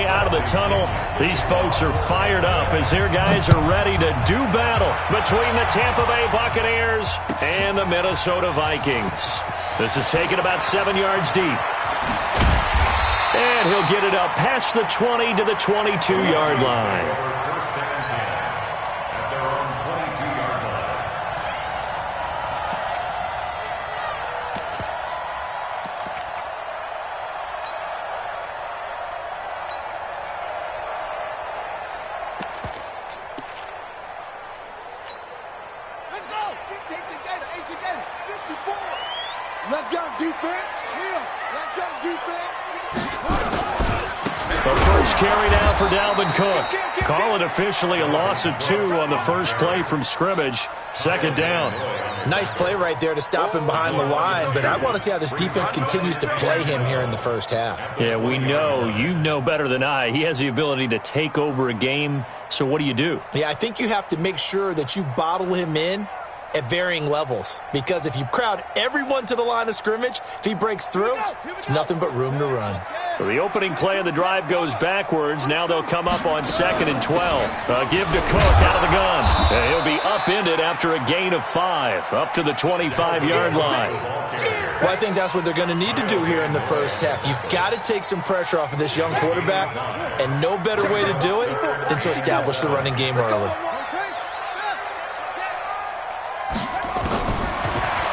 way out of the tunnel. These folks are fired up as their guys are ready to do battle between the Tampa Bay Buccaneers and the Minnesota Vikings. This is taken about 7 yards deep. And he'll get it up past the 20 to the 22-yard line. Let's go, defense. Let's go, defense. The first carry now for Dalvin Cook. Call it officially a loss of 2 on the first play from scrimmage. Second down. Nice play right there to stop him behind the line, but I want to see how this defense continues to play him here in the first half. Yeah, we know. You know better than I. He has the ability to take over a game, so what do? Yeah, I think you have to make sure that you bottle him in at varying levels, because if you crowd everyone to the line of scrimmage, if he breaks through, it's nothing but room to run. So the opening play of the drive goes backwards. Now they'll come up on 2nd and 12. Give to Cook out of the gun. He'll be upended after a gain of 5, up to the 25-yard line. Well, I think that's what they're going to need to do here in the first half. You've got to take some pressure off of this young quarterback, and no better way to do it than to establish the running game early.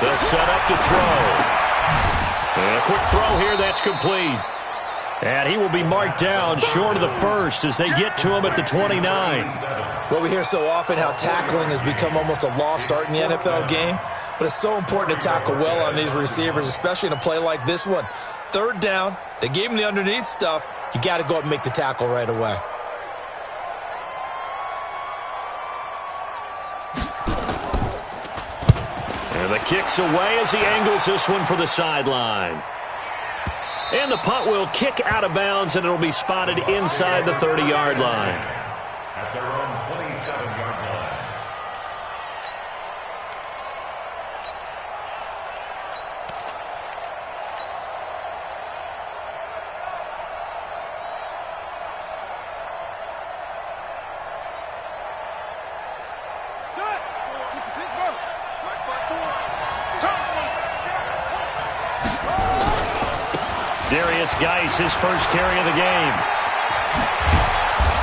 They'll set up to throw. And a quick throw here, that's complete. And he will be marked down short of the first as they get to him at the 29. Well, we hear so often how tackling has become almost a lost art in the NFL game, but it's so important to tackle well on these receivers, especially in a play like this one. 3rd down, they gave him the underneath stuff. You got to go up and make the tackle right away. And the kick's away as he angles this one for the sideline. And the punt will kick out of bounds, and it'll be spotted inside the 30-yard line. At their own 27-yard line. Geis, his first carry of the game.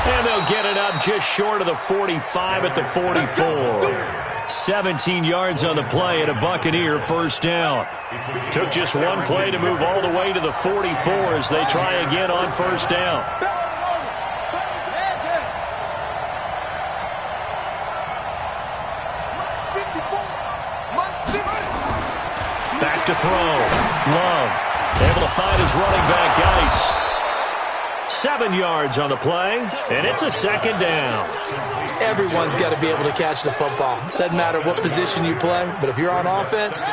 And they'll get it up just short of the 45 at the 44. 17 yards on the play and a Buccaneer first down. Took just one play to move all the way to the 44 as they try again on first down. Back to throw. Love. Able to find his running back, Geis. 7 yards on the play, and it's a second down. Everyone's got to be able to catch the football. Doesn't matter what position you play, but if you're on offense,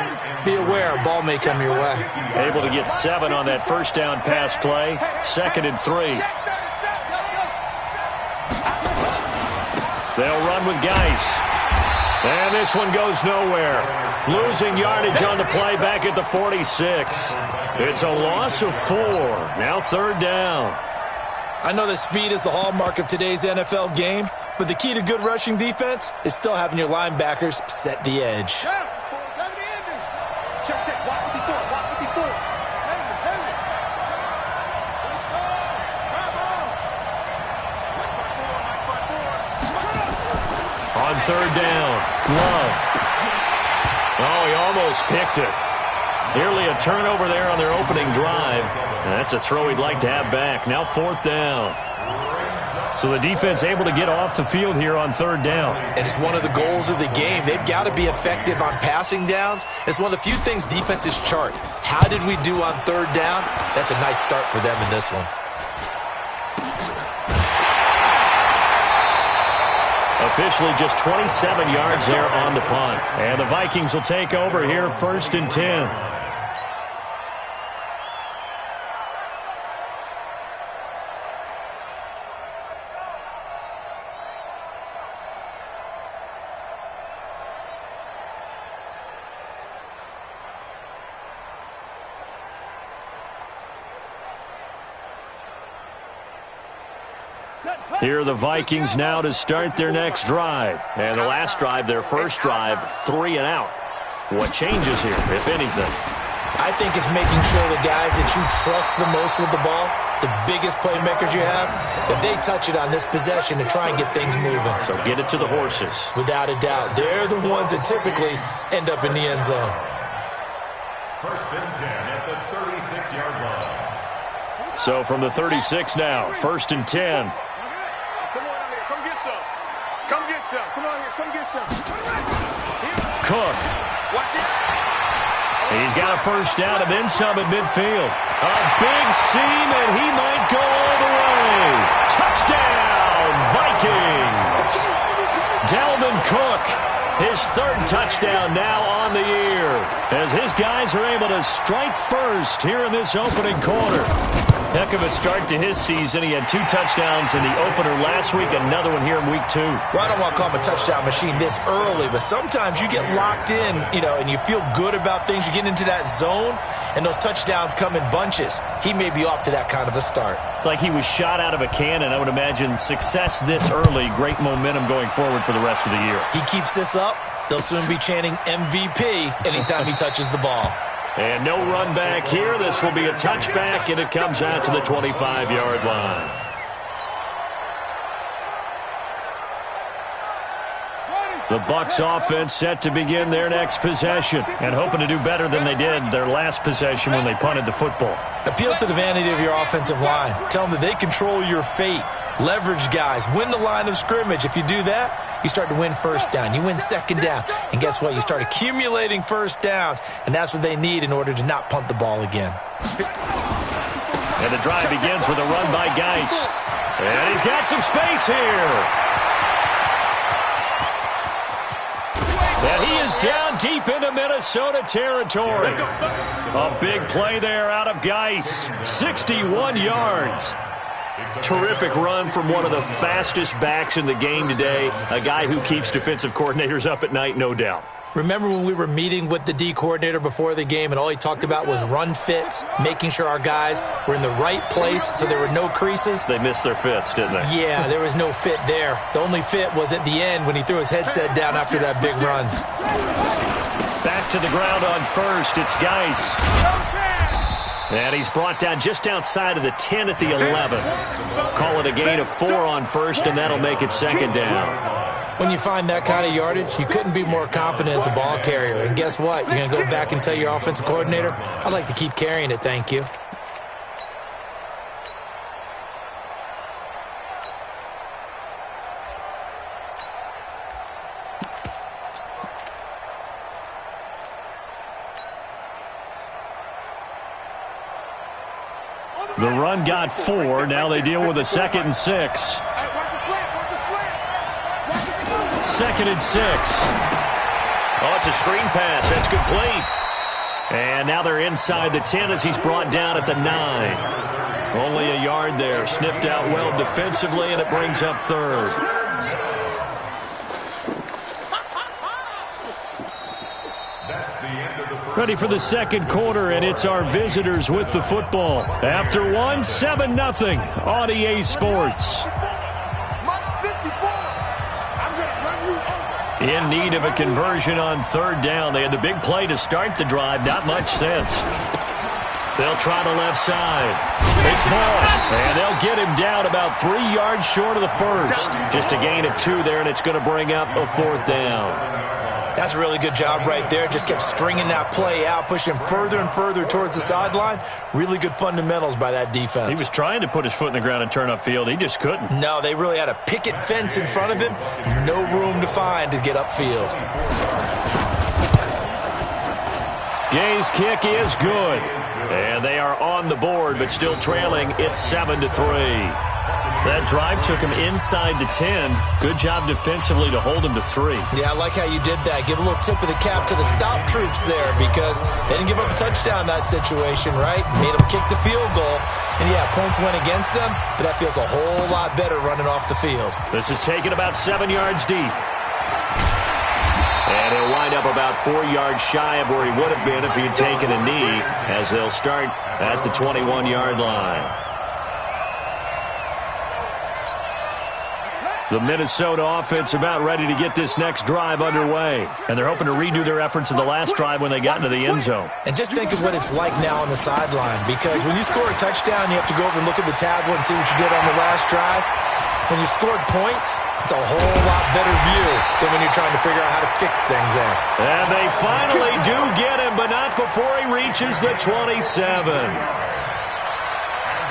be aware a ball may come your way. Able to get 7 on that first down pass play. 2nd and 3. They'll run with Geis. And this one goes nowhere. Losing yardage on the play back at the 46. It's a loss of 4. Now 3rd down. I know that speed is the hallmark of today's NFL game, but the key to good rushing defense is still having your linebackers set the edge. On 3rd down, Love. Oh, he almost picked it. Nearly a turnover there on their opening drive. And that's a throw he'd like to have back. Now 4th down. So the defense able to get off the field here on 3rd down. And it's one of the goals of the game. They've got to be effective on passing downs. It's one of the few things defenses chart. How did we do on 3rd down? That's a nice start for them in this one. Officially just 27 yards there on the punt. And the Vikings will take over here 1st and 10. Here are the Vikings now to start their next drive. And the last drive, their first drive, 3 and out. What changes here, if anything? I think it's making sure the guys that you trust the most with the ball, the biggest playmakers you have, that they touch it on this possession to try and get things moving. So get it to the horses. Without a doubt. They're the ones that typically end up in the end zone. First and 10 at the 36-yard line. So from the 36 now, first and 10. Come on out here. Come get some. Come get some. Come on here. Come get some. Cook. Watch it. He's got a first down and then some at midfield. A big seam, and he might go all the way. Touchdown, Vikings. Dalvin Cook, his 3rd touchdown now on the year, as his guys are able to strike first here in this opening quarter. Heck of a start to his season. He had 2 touchdowns in the opener last week, another one here in week 2. Well, I don't want to call him a touchdown machine this early, but sometimes you get locked in, and you feel good about things. You get into that zone, and those touchdowns come in bunches. He may be off to that kind of a start. It's like he was shot out of a cannon. I would imagine success this early, great momentum going forward for the rest of the year. He keeps this up, they'll soon be chanting MVP anytime he touches the ball. And no run back here. This will be a touchback, and it comes out to the 25-yard line. The Bucs offense set to begin their next possession and hoping to do better than they did their last possession when they punted the football. Appeal to the vanity of your offensive line. Tell them that they control your fate. Leverage guys. Win the line of scrimmage. If you do that, you start to win first down. You win second down. And guess what? You start accumulating first downs. And that's what they need in order to not punt the ball again. And the drive begins with a run by Geis. And he's got some space here. And he is down deep into Minnesota territory. A big play there out of Geis. 61 yards. Terrific run from one of the fastest backs in the game today. A guy who keeps defensive coordinators up at night, no doubt. Remember when we were meeting with the D coordinator before the game and all he talked about was run fits, making sure our guys were in the right place so there were no creases? They missed their fits, didn't they? Yeah, there was no fit there. The only fit was at the end when he threw his headset down after that big run. Back to the ground on first. It's Geis. And he's brought down just outside of the 10 at the 11. Call it a gain of 4 on first, and that'll make it second down. When you find that kind of yardage, you couldn't be more confident as a ball carrier. And guess what? You're going to go back and tell your offensive coordinator, I'd like to keep carrying it, thank you. The run got 4. Now they deal with a 2nd and 6. 2nd and 6. Oh, it's a screen pass. That's complete. And now they're inside the 10 as he's brought down at the 9. Only a yard there. Sniffed out well defensively, and it brings up 3rd. Ready for the second quarter, and it's our visitors with the football. After 1, 7-0 on EA Sports. In need of a conversion on 3rd down. They had the big play to start the drive. Not much sense. They'll try the left side. It's Vaughn, and they'll get him down about 3 yards short of the first. Just a gain of 2 there, and it's going to bring up a 4th down. That's a really good job right there. Just kept stringing that play out, pushing him further and further towards the sideline. Really good fundamentals by that defense. He was trying to put his foot in the ground and turn upfield. He just couldn't. No, they really had a picket fence in front of him. No room to find to get upfield. Gay's kick is good. And they are on the board, but still trailing. It's 7-3. That drive took him inside the 10. Good job defensively to hold him to 3. Yeah, I like how you did that. Give a little tip of the cap to the stop troops there because they didn't give up a touchdown in that situation, right? Made them kick the field goal. And, yeah, points went against them, but that feels a whole lot better running off the field. This is taken about 7 yards deep. And he'll wind up about 4 yards shy of where he would have been if he had taken a knee, as they'll start at the 21-yard line. The Minnesota offense about ready to get this next drive underway. And they're hoping to redo their efforts in the last drive when they got into the end zone. And just think of what it's like now on the sideline, because when you score a touchdown, you have to go over and look at the tablet and see what you did on the last drive. When you scored points, it's a whole lot better view than when you're trying to figure out how to fix things there. And they finally do get him, but not before he reaches the 27.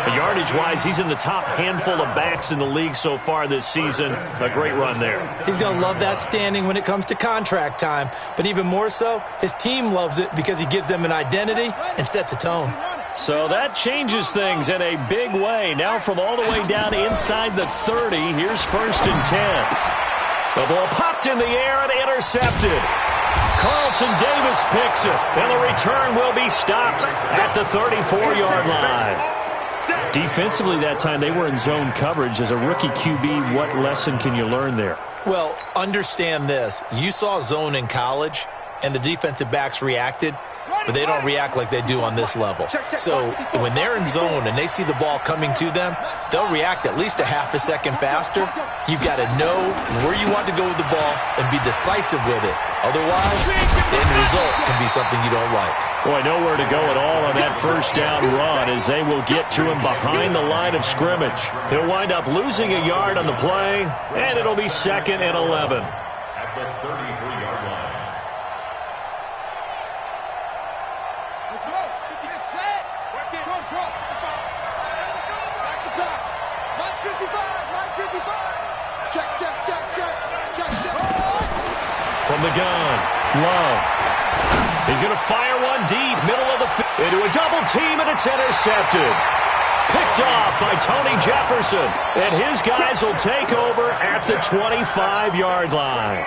Yardage-wise, he's in the top handful of backs in the league so far this season. A great run there. He's going to love that standing when it comes to contract time. But even more so, his team loves it because he gives them an identity and sets a tone. So that changes things in a big way. Now from all the way down inside the 30, here's 1st and 10. The ball popped in the air and intercepted. Carlton Davis picks it, and the return will be stopped at the 34-yard line. Defensively that time, they were in zone coverage. As a rookie QB, what lesson can you learn there? Well, understand this. You saw zone in college, and the defensive backs reacted, but they don't react like they do on this level. So when they're in zone and they see the ball coming to them, they'll react at least a half a second faster. You've got to know where you want to go with the ball and be decisive with it. Otherwise, the end result can be something you don't like. Boy, nowhere to go at all on that first down run as they will get to him behind the line of scrimmage. He'll wind up losing a yard on the play, and it'll be 2nd and 11. At the 33-yard line. Let's go. Get set. Control. Back to pass. 955. Check. From the gun, Love. He's going to fire one deep, middle of the field, into a double team, and it's intercepted. Picked off by Tony Jefferson, and his guys will take over at the 25-yard line.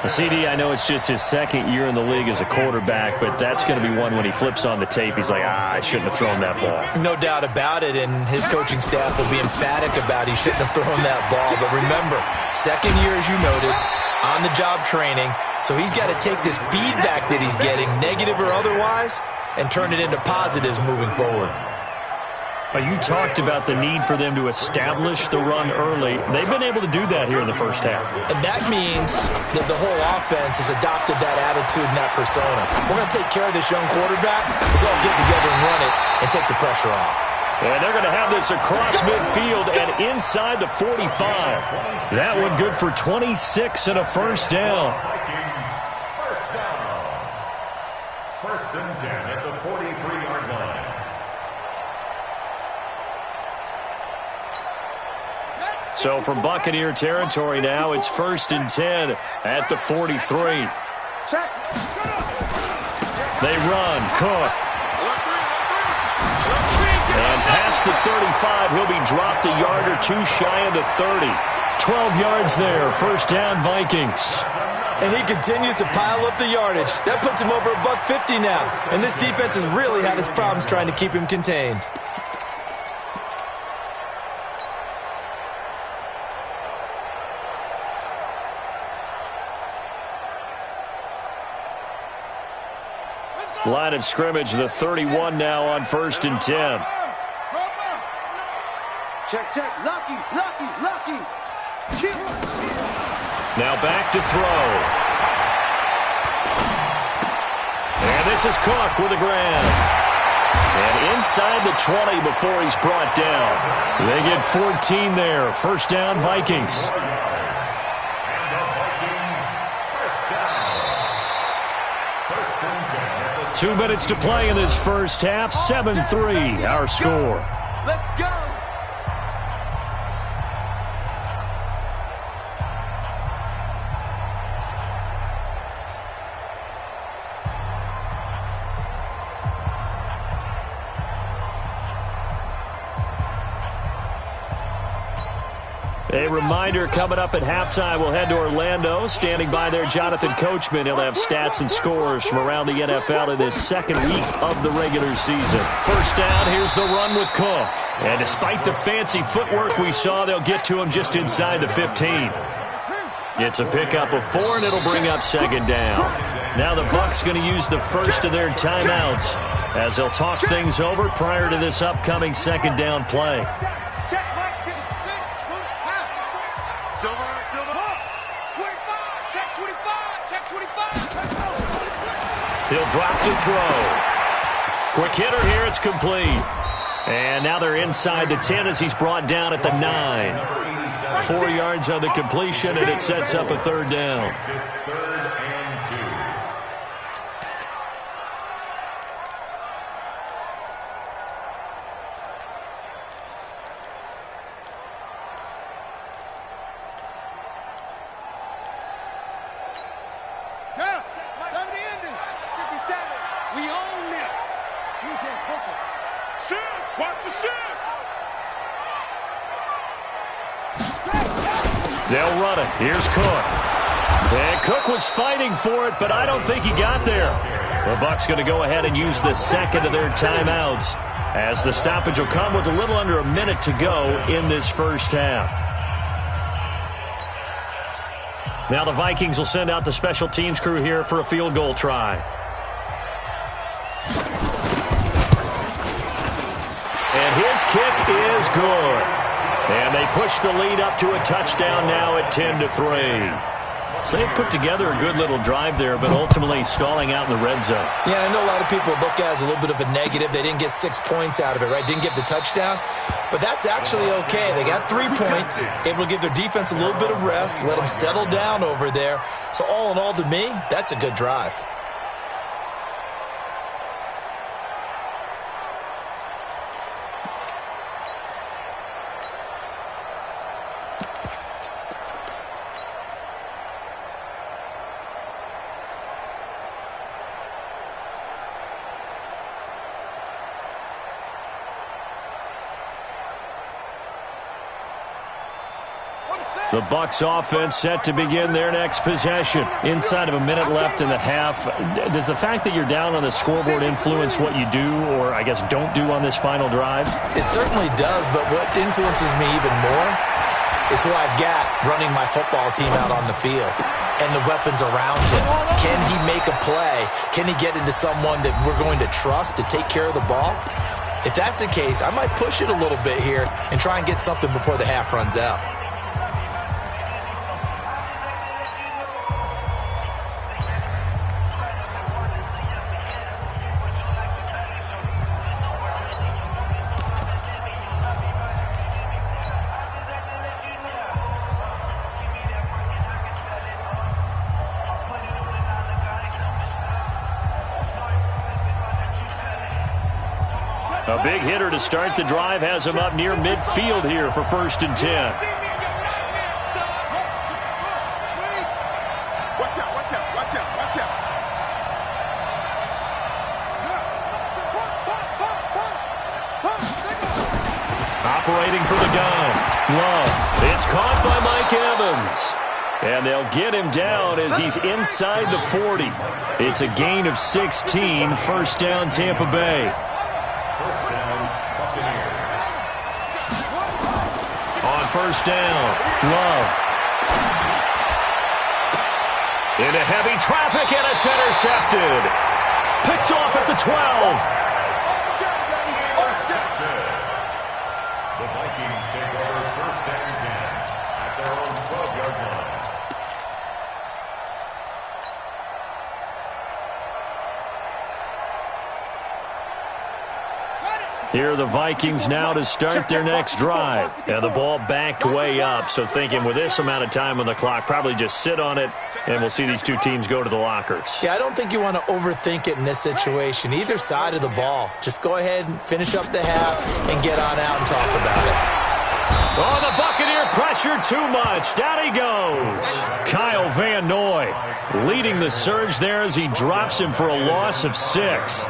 CD, I know it's just his 2nd year in the league as a quarterback, but that's going to be one when he flips on the tape. He's like, I shouldn't have thrown that ball. No doubt about it, and his coaching staff will be emphatic about he shouldn't have thrown that ball. But remember, 2nd year, as you noted, on-the-job training, so he's got to take this feedback that he's getting, negative or otherwise, and turn it into positives moving forward. You talked about the need for them to establish the run early. They've been able to do that here in the first half. And that means that the whole offense has adopted that attitude and that persona. We're going to take care of this young quarterback. Let's all get together and run it and take the pressure off. And they're going to have this across midfield and inside the 45. That one good for 26 and a first down. First down. 1st and 10 at the 43-yard line. So from Buccaneer territory now, it's 1st and 10 at the 43. They run. Cook. And past the 35, he'll be dropped a yard or two shy of the 30. 12 yards there. First down, Vikings. And he continues to pile up the yardage. That puts him over $150 now. And this defense has really had its problems trying to keep him contained. Line of scrimmage, the 31 now on 1st and 10. Check. Lucky. Now back to throw. And this is Cook with a grab. And inside the 20 before he's brought down. They get 14 there. First down, Vikings. 2 minutes to play in this first half. 7-3, our score. Let's go. A reminder, coming up at halftime, we'll head to Orlando. Standing by there, Jonathan Coachman. He'll have stats and scores from around the NFL in this 2nd week of the regular season. First down, here's the run with Cook. And despite the fancy footwork we saw, they'll get to him just inside the 15. It's a pickup of 4, and it'll bring up 2nd down. Now the Bucs going to use the first of their timeouts as they'll talk things over prior to this upcoming 2nd down play. Silver. 25. Check 25. Check 25. He'll drop to throw. Quick hitter here. It's complete. And now they're inside the 10 as he's brought down at the 9. 4 yards on the completion, and it sets up a third down. They'll run it. Here's Cook. And Cook was fighting for it, but I don't think he got there. The Bucs going to go ahead and use the second of their timeouts, as the stoppage will come with a little under a minute to go in this first half. Now the Vikings will send out the special teams crew here for a field goal try. And his kick is good. And they push the lead up to a touchdown now at 10-3. So they've put together a good little drive there, but ultimately stalling out in the red zone. Yeah, I know a lot of people look at it as a little bit of a negative. They didn't get 6 points out of it, right? Didn't get the touchdown. But that's actually okay. They got 3 points, able to give their defense a little bit of rest, let them settle down over there. So all in all, to me, that's a good drive. The Bucs offense set to begin their next possession. Inside of a minute left in the half. Does the fact that you're down on the scoreboard influence what you do, or I guess don't do on this final drive? It certainly does, but what influences me even more is who I've got running my football team out on the field and the weapons around him. Can he make a play? Can he get into someone that we're going to trust to take care of the ball? If that's the case, I might push it a little bit here and try and get something before the half runs out. A big hitter to start the drive has him up near midfield here for 1st and 10. Watch out. Operating for the gun. Love. It's caught by Mike Evans. And they'll get him down as he's inside the 40. It's a gain of 16. 1st down, Tampa Bay. On 1st down, Love. Into heavy traffic, and it's intercepted. Picked off at the 12. The Vikings take over 1st and 10 at their own 12-yard line. Here are the Vikings now to start their next drive. And the ball backed way up, so thinking with this amount of time on the clock, probably just sit on it, and we'll see these two teams go to the lockers. Yeah, I don't think you want to overthink it in this situation. Either side of the ball. Just go ahead and finish up the half and get on out and talk about it. Oh, the Buccaneer pressure too much. Down he goes. Kyle Van Noy leading the surge there as he drops him for a loss of 6.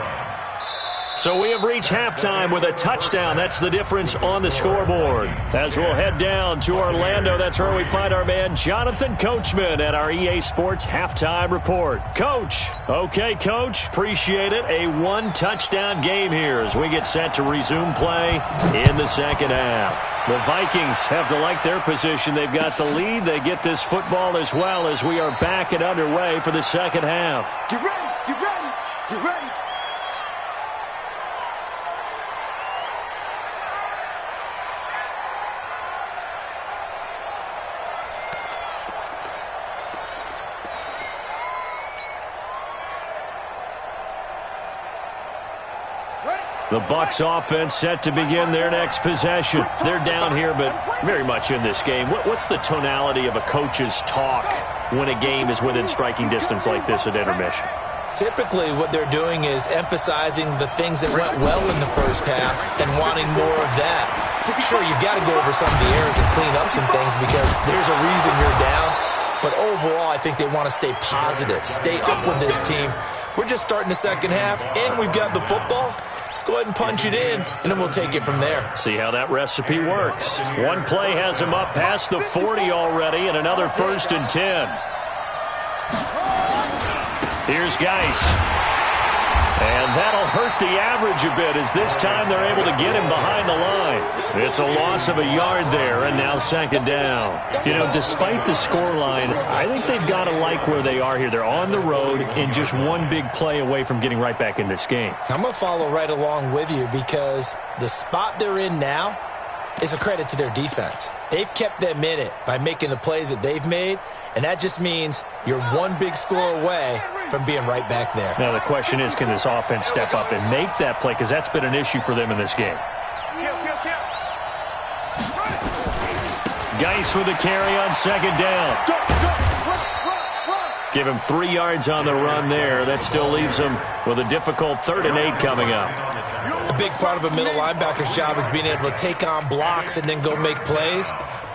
So we have reached halftime with a touchdown. That's the difference on the scoreboard. As we'll head down to Orlando, that's where we find our man Jonathan Coachman at our EA Sports Halftime Report. Coach. Okay, Coach. Appreciate it. A 1-touchdown game here as we get set to resume play in the second half. The Vikings have to like their position. They've got the lead. They get this football as well as we are back and underway for the second half. Get ready. The Bucs offense set to begin their next possession. They're down here, but very much in this game. What's the tonality of a coach's talk when a game is within striking distance like this at intermission? Typically, what they're doing is emphasizing the things that went well in the first half and wanting more of that. Sure, you've got to go over some of the errors and clean up some things because there's a reason you're down. But overall, I think they want to stay positive, stay up with this team. We're just starting the second half, and we've got the football. Let's go ahead and punch it in, and then we'll take it from there. See how that recipe works. One play has him up past the 40 already, and another 1st and 10. Here's Geis. And that'll hurt the average a bit as this time they're able to get him behind the line. It's a loss of a yard there, and now 2nd down. You know, despite the scoreline, I think they've got to like where they are here. They're on the road and just one big play away from getting right back in this game. I'm going to follow right along with you because the spot they're in now is a credit to their defense. They've kept them in it by making the plays that they've made, and that just means you're one big score away from being right back there. Now the question is, can this offense step up and make that play? Because that's been an issue for them in this game. Geis with a carry on 2nd down. Give him 3 yards on the run there. That still leaves him with a difficult 3rd and 8 coming up. A big part of a middle linebacker's job is being able to take on blocks and then go make plays.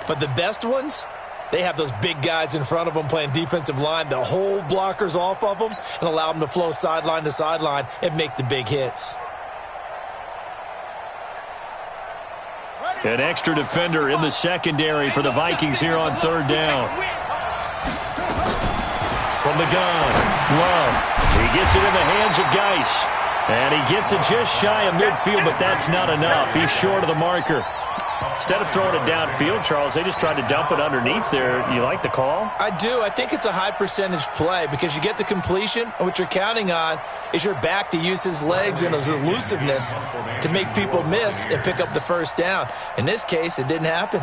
But the best ones, they have those big guys in front of them playing defensive line that hold blockers off of them and allow them to flow sideline to sideline and make the big hits. An extra defender in the secondary for the Vikings here on 3rd down. From the gun, Love. He gets it in the hands of Geis. And he gets it just shy of midfield, but that's not enough. He's short of the marker. Instead of throwing it downfield, Charles, they just tried to dump it underneath there. You like the call? I do. I think it's a high percentage play because you get the completion, and what you're counting on is your back to use his legs and his elusiveness to make people miss and pick up the 1st down. In this case, it didn't happen.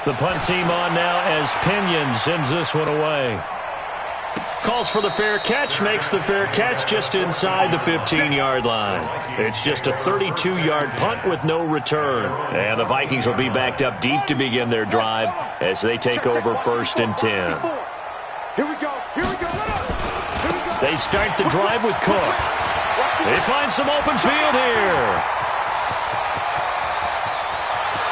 The punt team on now as Pinion sends this one away. Calls for the fair catch, makes the fair catch just inside the 15-yard line. It's just a 32-yard punt with no return. And the Vikings will be backed up deep to begin their drive as they take over 1st and 10. Here we go. Here we go. They start the drive with Cook. They find some open field here.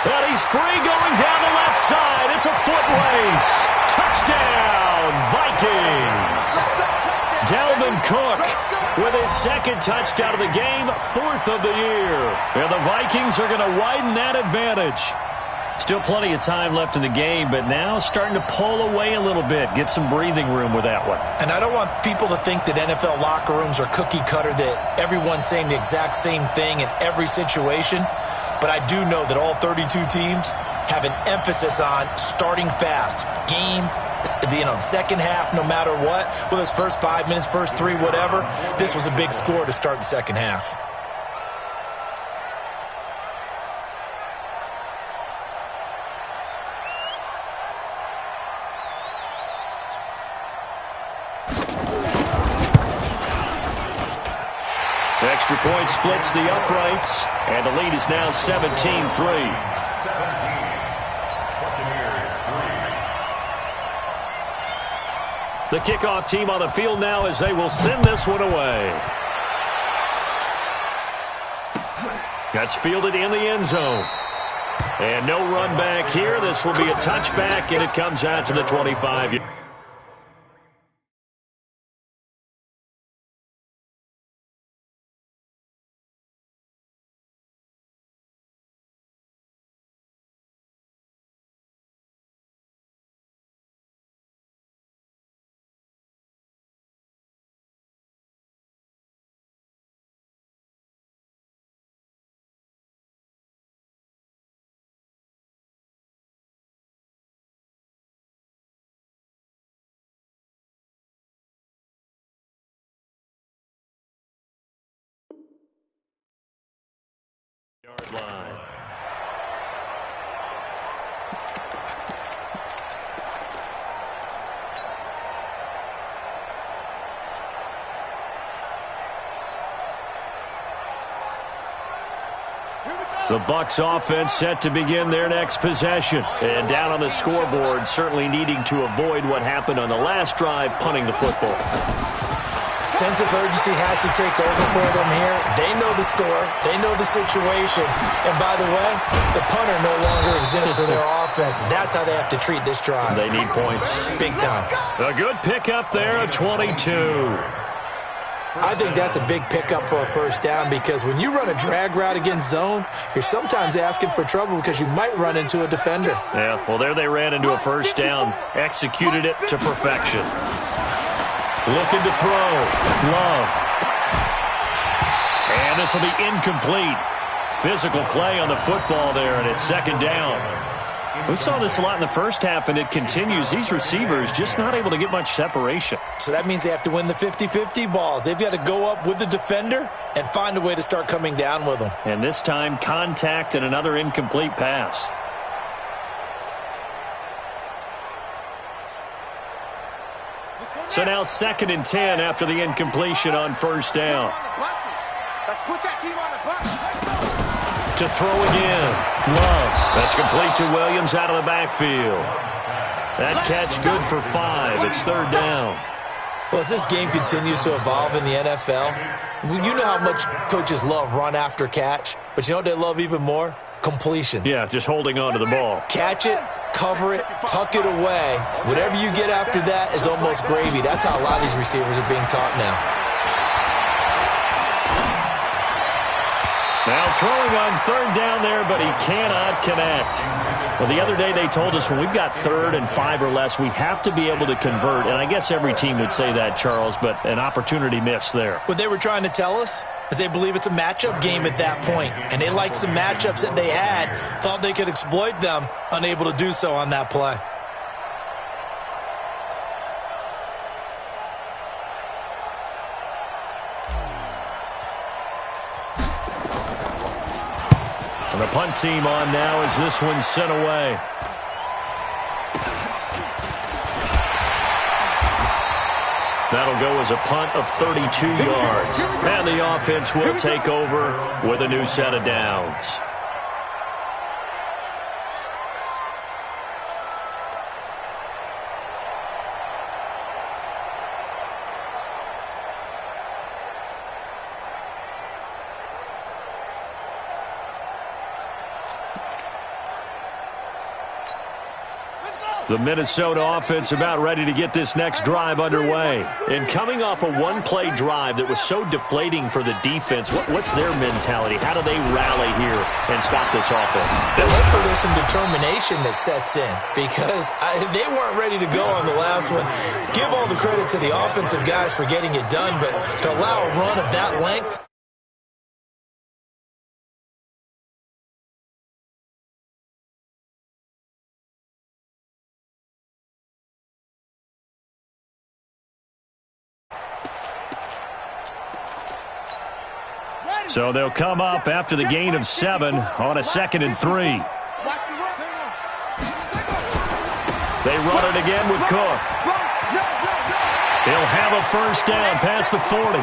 And he's free going down the left side. It's a foot race. Touchdown, Vikings. Dalvin Cook with his 2nd touchdown of the game, 4th of the year. And the Vikings are going to widen that advantage. Still plenty of time left in the game, but now starting to pull away a little bit, get some breathing room with that one. And I don't want people to think that NFL locker rooms are cookie cutter, that everyone's saying the exact same thing in every situation. But I do know that all 32 teams have an emphasis on starting fast. Game, second half, no matter what. Whether it's first 5 minutes, first 3, whatever. This was a big score to start the second half. Extra point splits the uprights, and the lead is now 17-3. The kickoff team on the field now as they will send this one away. That's fielded in the end zone. And no run back here. This will be a touchback, and it comes out to the 25. Yard line. The Bucs offense set to begin their next possession. And down on the scoreboard, certainly needing to avoid what happened on the last drive, punting the football. Sense of urgency has to take over for them here. They know the score. They know the situation. And by the way, the punter no longer exists for their offense. That's how they have to treat this drive. They need points. Big time. A good pickup there, a 22. I think that's a big pickup for a first down because when you run a drag route against zone, you're sometimes asking for trouble because you might run into a defender. Yeah, well, there they ran into a first down. Executed it to perfection. Looking to throw. Love. And this will be incomplete. Physical play on the football there, and it's second down. We saw this a lot in the first half, and it continues. These receivers just not able to get much separation. So that means they have to win the 50-50 balls. They've got to go up with the defender and find a way to start coming down with them. And this time, contact and another incomplete pass. So now 2nd and 10 after the incompletion on first down. Let's put that team on the bus. To throw again. Love. That's complete to Williams out of the backfield. That catch good for 5. It's third down. Well, as this game continues to evolve in the NFL, you know how much coaches love run after catch, but you know what they love even more? Completions. Yeah, just holding on to the ball. Catch it, cover it, tuck it away. Whatever you get after that is almost gravy. That's how a lot of these receivers are being taught now. Now throwing on third down there, but he cannot connect. Well, the other day they told us when we've got 3rd and 5 or less, we have to be able to convert. And I guess every team would say that, Charles, but an opportunity missed there. What they were trying to tell us is they believe it's a matchup game at that point. And they liked some matchups that they had, thought they could exploit them, unable to do so on that play. And the punt team on now as this one's sent away. That'll go as a punt of 32 yards. And the offense will take over with a new set of downs. The Minnesota offense about ready to get this next drive underway. And coming off a one-play drive that was so deflating for the defense, what's their mentality? How do they rally here and stop this offense? Hopefully there's some determination that sets in because they weren't ready to go on the last one. Give all the credit to the offensive guys for getting it done, but to allow a run of that length, so they'll come up after the gain of 7 on a 2nd and 3. They run it again with Cook. He'll have a first down past the 40.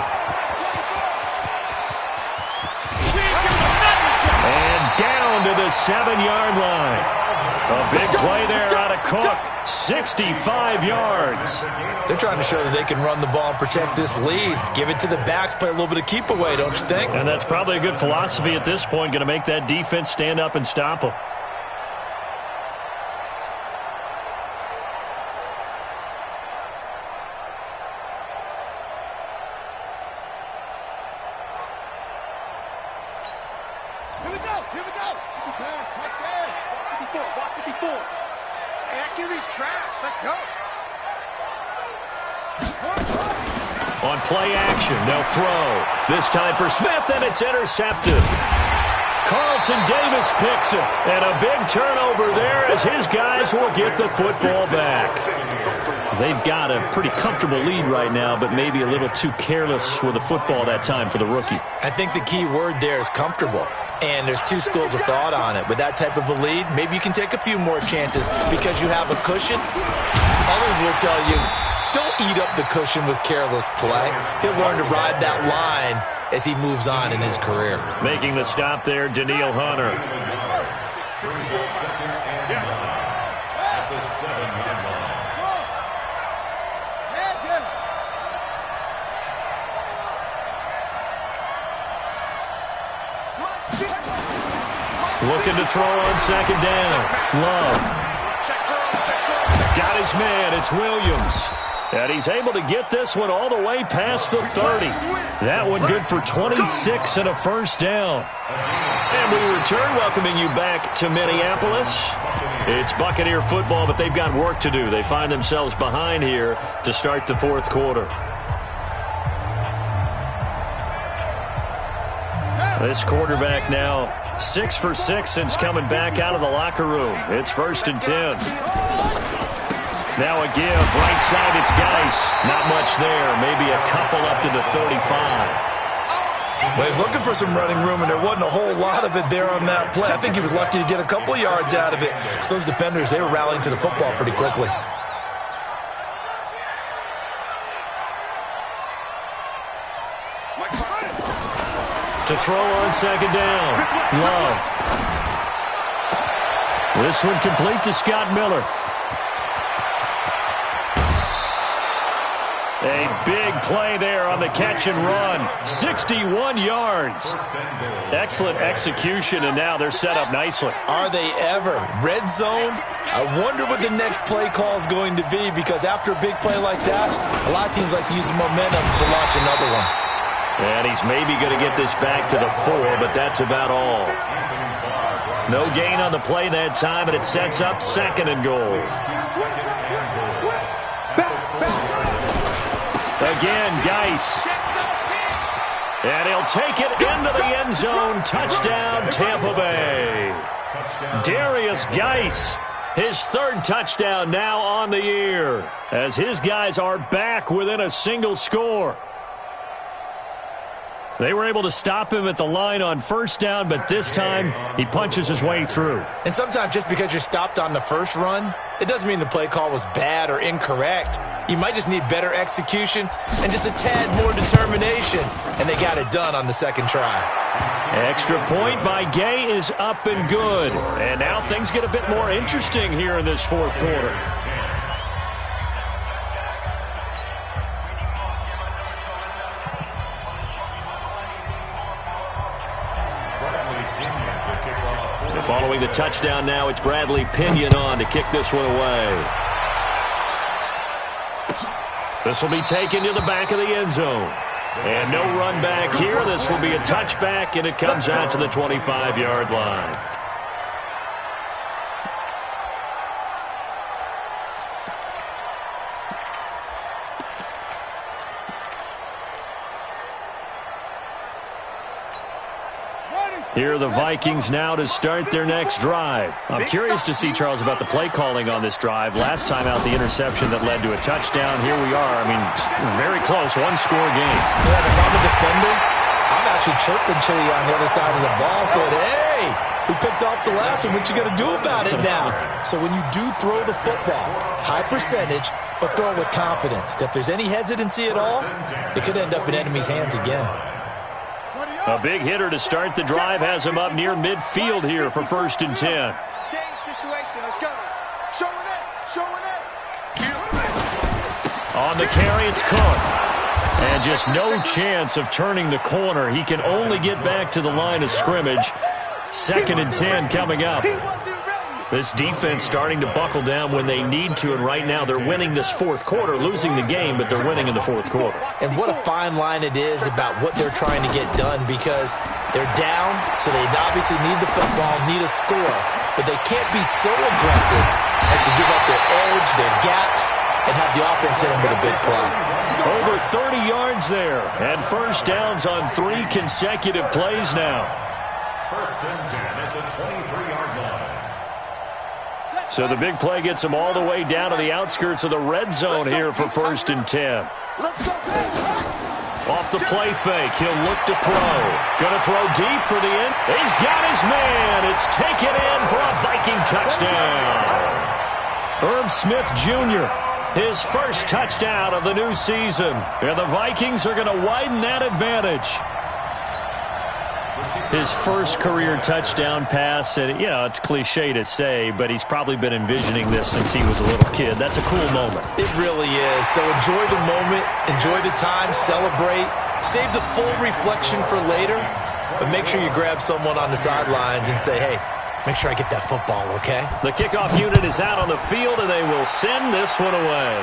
And down to the 7-yard line. A big play there out of Cook. 65 yards. They're trying to show that they can run the ball and protect this lead. Give it to the backs, play a little bit of keep away, don't you think? And that's probably a good philosophy at this point, going to make that defense stand up and stop them. Here we go. Let's go. Walk 54. Hey, that QB's trash. Let's go. On play action, they'll throw. This time for Smith, and it's intercepted. Carlton Davis picks it. And a big turnover there as his guys will get the football back. They've got a pretty comfortable lead right now, but maybe a little too careless with the football that time for the rookie. I think the key word there is comfortable. And there's two schools of thought on it. With that type of a lead, maybe you can take a few more chances because you have a cushion. Others will tell you, don't eat up the cushion with careless play. He'll learn to ride that line as he moves on in his career. Making the stop there, Daniil Hunter. At the 7-yard line. Looking to throw on second down. Love. Got his man. It's Williams. And he's able to get this one all the way past the 30. That one good for 26 and a first down. And we return, welcoming you back to Minneapolis. It's Buccaneer football, but they've got work to do. They find themselves behind here to start the fourth quarter. This quarterback now 6 for 6 since coming back out of the locker room. It's 1st and 10. Now a give, right side, it's Geis. Not much there, maybe a couple up to the 35. Well, he's looking for some running room, and there wasn't a whole lot of it there on that play. I think he was lucky to get a couple of yards out of it, because those defenders, they were rallying to the football pretty quickly. To throw on second down. Love. This one complete to Scott Miller. A big play there on the catch and run. 61 yards. Excellent execution, and now they're set up nicely. Are they ever? Red zone? I wonder what the next play call is going to be, because after a big play like that, a lot of teams like to use the momentum to launch another one. And he's maybe going to get this back to the 4, but that's about all. No gain on the play that time, and it sets up 2nd and goal. Again, Geis. And he'll take it into the end zone. Touchdown, Tampa Bay. Darius Geis, his 3rd touchdown now on the year, as his guys are back within a single score. They were able to stop him at the line on 1st down, but this time he punches his way through. And sometimes just because you're stopped on the first run, it doesn't mean the play call was bad or incorrect. You might just need better execution and just a tad more determination, and they got it done on the 2nd try. Extra point by Gay is up and good. And now things get a bit more interesting here in this 4th quarter. Following the touchdown now, it's Bradley Pinion on to kick this one away. This will be taken to the back of the end zone. And no run back here. This will be a touchback, and it comes out to the 25-yard line. Here are the Vikings now to start their next drive. I'm curious to see, Charles, about the play calling on this drive. Last time out, the interception that led to a touchdown. Here we are. I mean, very close, one-score game. Yeah, if I'm a defender, I'm actually chirping Chili on the other side of the ball, saying, hey, we picked off the last one. What you going to do about it now? So when you do throw the football, high percentage, but throw it with confidence. If there's any hesitancy at all, it could end up in enemy's hands again. A big hitter to start the drive has him up near midfield here for 1st and 10. Situation. Let's go. Showing it. On the carry, it's Cook. And just no chance of turning the corner. He can only get back to the line of scrimmage. 2nd and 10 coming up. This defense starting to buckle down when they need to, and right now they're winning this 4th quarter, losing the game, but they're winning in the 4th quarter. And what a fine line it is about what they're trying to get done, because they're down, so they obviously need the football, need a score, but they can't be so aggressive as to give up their edge, their gaps, and have the offense hit them with a big play. Over 30 yards there, and 1st downs on 3 consecutive plays now. 1st and 10 at the 23-yard line. So the big play gets them all the way down to the outskirts of the red zone here for 1st and 10. Off the play fake, he'll look to throw. Going to throw deep for the end. He's got his man. It's taken in for a Viking touchdown. Herb Smith Jr., his 1st touchdown of the new season. And the Vikings are going to widen that advantage. His first career touchdown pass, and, you know, it's cliche to say, but he's probably been envisioning this since he was a little kid. That's a cool moment. It really is. So enjoy the moment, enjoy the time, celebrate, save the full reflection for later, but make sure you grab someone on the sidelines and say, hey, make sure I get that football, okay? The kickoff unit is out on the field, and they will send this one away.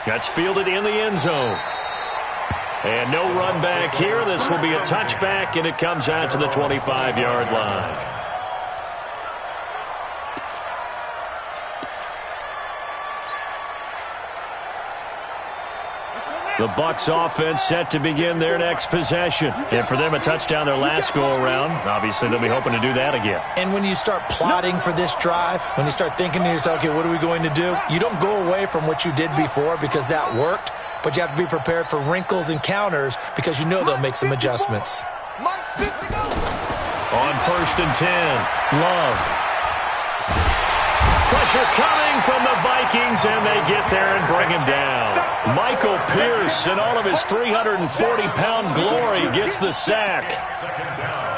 That's fielded in the end zone. And no run back here. This will be a touchback, and it comes out to the 25-yard line. The Bucs offense set to begin their next possession. And for them, a touchdown their last go-around. Obviously, they'll be hoping to do that again. And when you start plotting for this drive, when you start thinking to yourself, okay, what are we going to do? You don't go away from what you did before because that worked, but you have to be prepared for wrinkles and counters because you know they'll make some adjustments. On 1st and 10, Love. Pressure coming from the Vikings, and they get there and bring him down. Michael Pierce, in all of his 340-pound glory, gets the sack. Second down.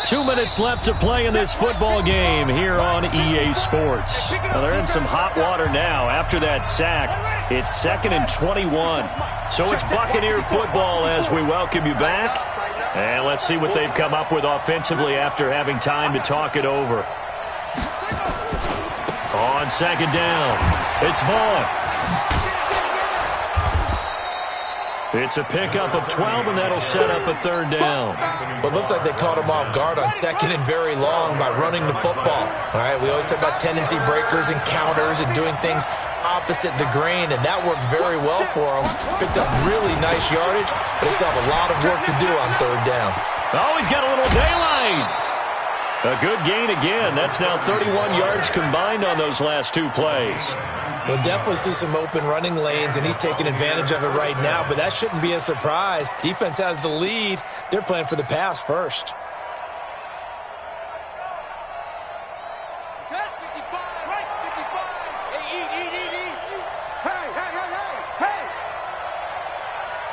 2 minutes left to play in this football game here on EA Sports. Well, they're in some hot water now. After that sack, it's 2nd and 21. So it's Buccaneer football as we welcome you back. And let's see what they've come up with offensively after having time to talk it over. On 2nd down, it's Vaughn. It's a pickup of 12, and that'll set up a 3rd down. Well, it looks like they caught him off guard on 2nd and very long by running the football. All right, we always talk about tendency breakers and counters and doing things opposite the grain, and that worked very well for him. Picked up really nice yardage, but they still have a lot of work to do on 3rd down. Oh, he's got a little daylight. A good gain again. That's now 31 yards combined on those last 2 plays. We'll definitely see some open running lanes, and he's taking advantage of it right now, but that shouldn't be a surprise. Defense has the lead. They're playing for the pass first.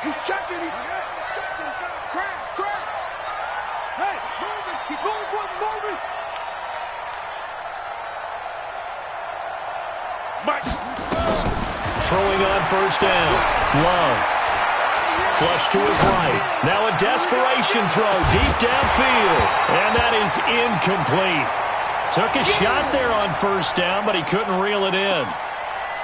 He's checking. Crash. Hey, moving. He's moving, boys, moving. Mike. Throwing on 1st down. Love. Flush to his right. Now a desperation throw deep downfield. And that is incomplete. Took a shot there on 1st down, but he couldn't reel it in.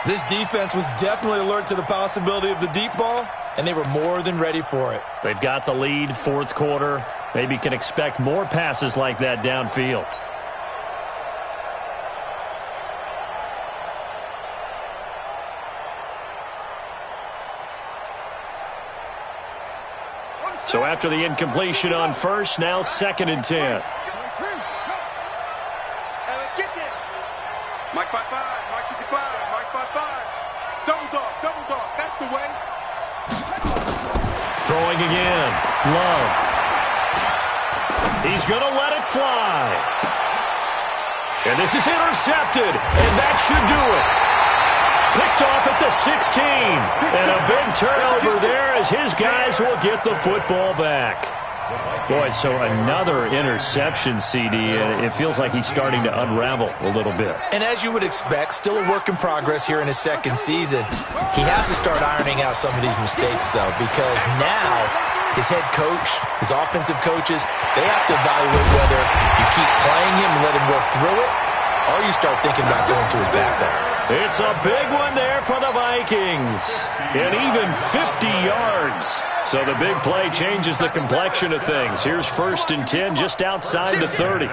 This defense was definitely alert to the possibility of the deep ball, and they were more than ready for it. They've got the lead, 4th quarter. Maybe can expect more passes like that downfield. So after the incompletion on 1st, now 2nd and 10. Hey, let's get there. Mike 5-5, Mike 55, Mike 5-5. Double dog, that's the way. Throwing again. Love. He's going to let it fly. And this is intercepted, and that should do it. Picked off at the 16. And a big turnover there as his guys will get the football back. Boy, so another interception, CD, and it feels like he's starting to unravel a little bit. And as you would expect, still a work in progress here in his 2nd season. He has to start ironing out some of these mistakes, though, because now his head coach, his offensive coaches, they have to evaluate whether you keep playing him and let him work through it, or you start thinking about going to his backup. It's a big one there for the Vikings. And even 50 yards. So the big play changes the complexion of things. Here's 1st and 10 just outside the 30.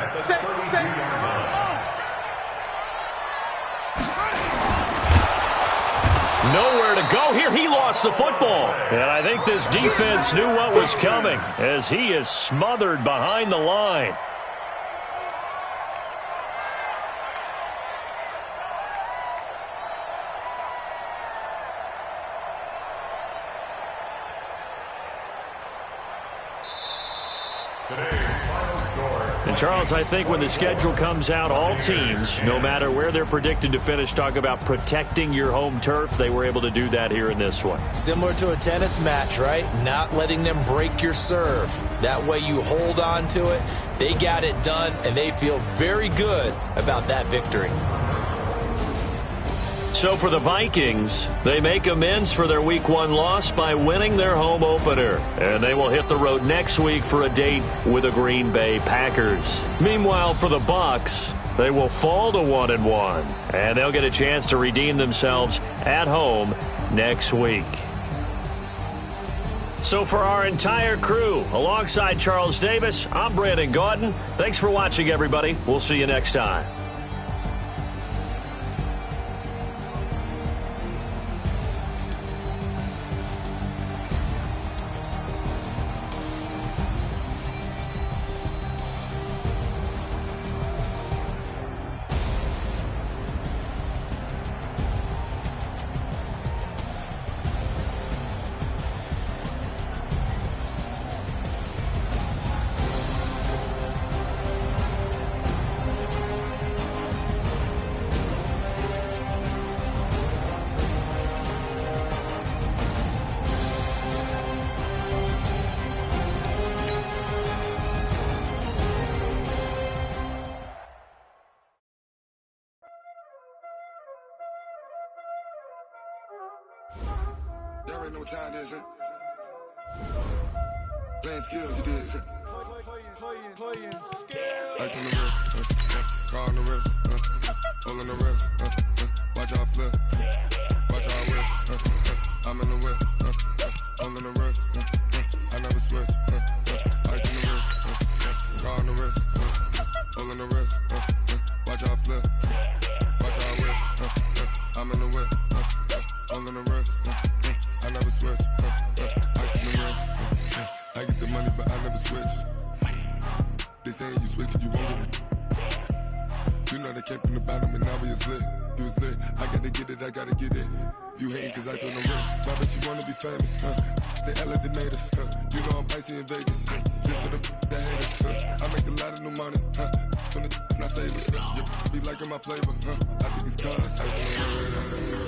Nowhere to go here. He lost the football. And I think this defense knew what was coming as he is smothered behind the line. Today's final score, And, Charles, I think when the schedule comes out, all teams, no matter where they're predicted to finish, talk about protecting your home turf. They were able to do that here in this one. Similar to a tennis match, right? Not letting them break your serve. That way you hold on to it. They got it done, and they feel very good about that victory. So for the Vikings, they make amends for their Week 1 loss by winning their home opener. And they will hit the road next week for a date with the Green Bay Packers. Meanwhile, for the Bucs, they will fall to 1-1. And they'll get a chance to redeem themselves at home next week. So for our entire crew, alongside Charles Davis, I'm Brandon Gaudin. Thanks for watching, everybody. We'll see you next time. Y'all already know what time it is, huh? Playing skills, you did. Playing skills. Ice on the wrist, car on the wrist, hole in the wrist, watch out flip, watch out whip, I'm in the whip, hole in the wrist, I never switch, ice on the wrist, car on the wrist, hole in the wrist, watch out flip, watch out whip, I'm in the whip, hole in the wrist, I never switch, ice on the wrist, I get the money but I never switch. They saying you switch it, you won't get it. You know they came from the bottom and now we is lit. You was lit, I gotta get it, I gotta get it. You hating cause ice on the wrist. Why bet you wanna be famous, They act like they made us, You know I'm icy in Vegas, This for the that hate us, I make a lot of new money, When the not saving, be liking my flavor, I think it's cause ice on the wrist.